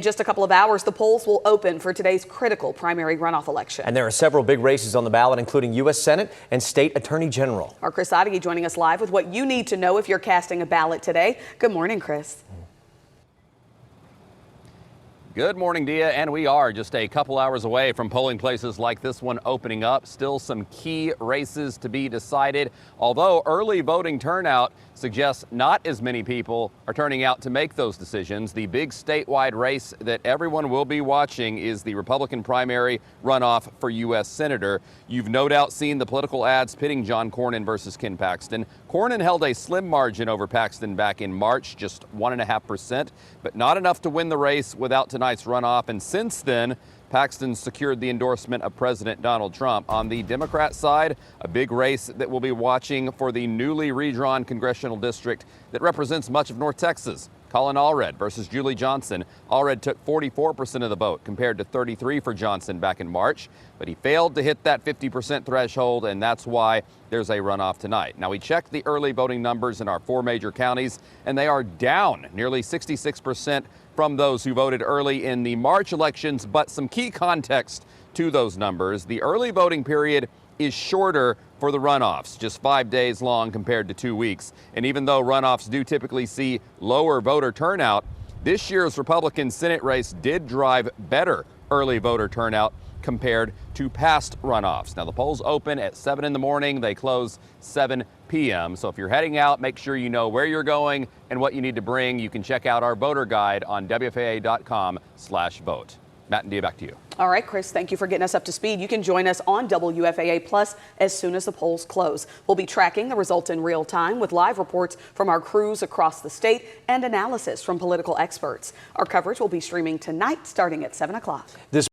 Just a couple of hours, the polls will open for today's critical primary runoff election. And there are several big races on the ballot, including U.S. Senate and State Attorney General. Our Chris Oddie joining us live with what you need to know if you're casting a ballot today. Good morning, Chris. Good morning, Dia, and we are just a couple hours away from polling places like this one opening up. Still some key races to be decided, although early voting turnout suggests not as many people are turning out to make those decisions. The big statewide race that everyone will be watching is the Republican primary runoff for U.S. Senator. You've no doubt seen the political ads pitting John Cornyn versus Ken Paxton. Cornyn held a slim margin over Paxton back in March, just 1.5%, but not enough to win the race without tonight's runoff. And since then, Paxton secured the endorsement of President Donald Trump. On the Democrat side, a big race that we'll be watching for the newly redrawn congressional district that represents much of North Texas. Colin Allred versus Julie Johnson. Allred took 44% of the vote compared to 33% for Johnson back in March, but he failed to hit that 50% threshold, and that's why there's a runoff tonight. Now, we checked the early voting numbers in our 4 major counties, and they are down nearly 66% from those who voted early in the March elections, but some key context to those numbers. The early voting period is shorter for the runoffs, just 5 days long compared to 2 weeks. And even though runoffs do typically see lower voter turnout, this year's Republican Senate race did drive better early voter turnout compared to past runoffs. Now, the polls open at 7 in the morning. They close 7 p.m. So if you're heading out, make sure you know where you're going and what you need to bring. You can check out our voter guide on WFAA.com/vote. Matt and Dia, back to you. All right, Chris, thank you for getting us up to speed. You can join us on WFAA Plus as soon as the polls close. We'll be tracking the results in real time with live reports from our crews across the state and analysis from political experts. Our coverage will be streaming tonight starting at 7 o'clock.